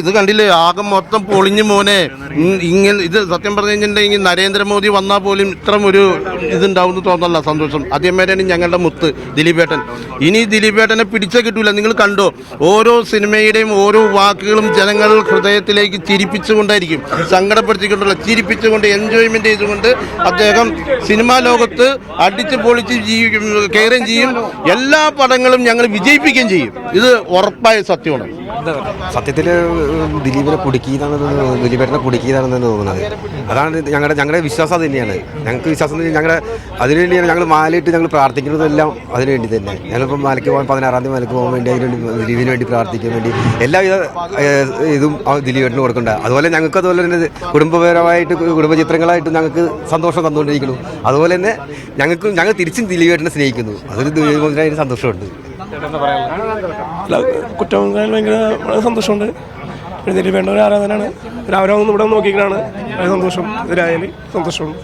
ഇത് കണ്ടില്ലേ, ആകെ മൊത്തം പൊളിഞ്ഞു മോനെ. ഇങ്ങനെ ഇത് സത്യം പറഞ്ഞു കഴിഞ്ഞിട്ടുണ്ടെങ്കിൽ നരേന്ദ്രമോദി വന്നാൽ പോലും ഇത്തരം ഒരു ഇതുണ്ടാവും തോന്നല്ല. സന്തോഷം. അതേമാതിരിയാണ് ഞങ്ങളുടെ മുത്ത് ദിലീപേട്ടൻ. ഇനി ദിലീപേട്ടനെ പിടിച്ചേ കിട്ടൂല. നിങ്ങൾ കണ്ടോ, ഓരോ സിനിമയുടെയും ഓരോ വാക്കുകളും ജനങ്ങൾ ഹൃദയത്തിലേക്ക് ചിരിപ്പിച്ചുകൊണ്ടായിരിക്കും, സങ്കടപ്പെടുത്തിക്കൊണ്ടുള്ള ചിരിപ്പിച്ചുകൊണ്ട് എൻജോയ്മെന്റ് ചെയ്തുകൊണ്ട് അദ്ദേഹം സിനിമാ ലോകത്ത് അടിച്ച് പൊളിച്ച് കയറുകയും ചെയ്യും. എല്ലാ പടങ്ങളും ഞങ്ങൾ വിജയിപ്പിക്കുകയും ചെയ്യും. ഇത് ഉറപ്പായ സത്യമാണ്. സത്യത്തിൽ ദിലീപിനെ ദിലീപേട്ടനെ കുടുക്കിയതാണെന്ന് തോന്നുന്നത്. അതാണ് ഞങ്ങളുടെ വിശ്വാസം. അത് തന്നെയാണ് ഞങ്ങൾക്ക് വിശ്വാസം. ഞങ്ങളുടെ അതിനുവേണ്ടിയാണ് ഞങ്ങൾ മാലയിട്ട് ഞങ്ങൾ പ്രാർത്ഥിക്കുന്നതെല്ലാം അതിനുവേണ്ടി തന്നെ. ഞങ്ങളിപ്പോൾ മലയ്ക്ക് പോകാൻ 16-ാം തീയതി മലയ്ക്ക് പോകാൻ വേണ്ടി അതിനുവേണ്ടി ദിലീപിന് വേണ്ടി പ്രാർത്ഥിക്കാൻ വേണ്ടി എല്ലാവിധ ഇതും ദിലീപേട്ടന് കൊടുക്കണ്ട. അതുപോലെ ഞങ്ങൾക്ക് അതുപോലെ തന്നെ കുടുംബപരമായിട്ട് കുടുംബചിത്രങ്ങളായിട്ട് ഞങ്ങൾക്ക് സന്തോഷം തന്നുകൊണ്ടിരിക്കുന്നു. അതുപോലെ തന്നെ ഞങ്ങൾ തിരിച്ചും ദിലീപേട്ടനെ സ്നേഹിക്കുന്നു. അതൊരു ദിലീപിന് സന്തോഷമുണ്ട്. കുറ്റവും ഭയങ്കര സന്തോഷമുണ്ട്. ദിലീപേട്ട ഒരു ആരാധനാണ്. രാവിലെ ഇവിടെ നോക്കിയിട്ടാണ് സന്തോഷം. ഇതിലായാലും സന്തോഷമുണ്ട്.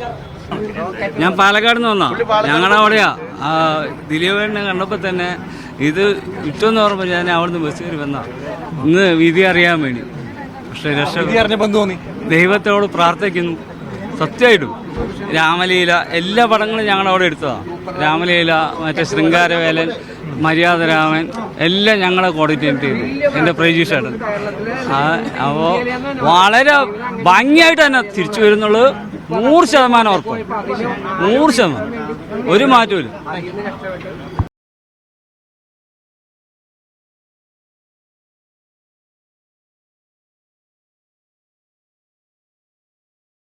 ഞാൻ പാലക്കാട് നിന്ന് വന്നാ. ഞങ്ങളുടെ അവിടെയാ ദിലീപേട്ടനെ കണ്ടപ്പോൾ തന്നെ ഇത് ഇഷ്ടമെന്ന് പറയുമ്പോൾ ഞാൻ അവിടുന്ന് ബസ് കയറി വന്നാ ഇന്ന് വിധി അറിയാൻ വേണ്ടി. പക്ഷെ ദൈവത്തോട് പ്രാർത്ഥിക്കുന്നു. സത്യമായിട്ടും രാമലീല എല്ലാ പടങ്ങളും ഞങ്ങളുടെ അവിടെ എടുത്തതാണ്. രാമലീല, മറ്റേ ശൃംഗാരവേലൻ, മര്യാദരാമൻ എല്ലാം ഞങ്ങളെ കോർഡിനേറ്റ് ചെയ്തു. എൻ്റെ പ്രജീഷാണ്. അപ്പോൾ വളരെ ഭംഗിയായിട്ട് തന്നെ തിരിച്ചു വരുന്നുള്ളത് 100% ഉറപ്പാണ്. 100% ഒരു മാറ്റമില്ല.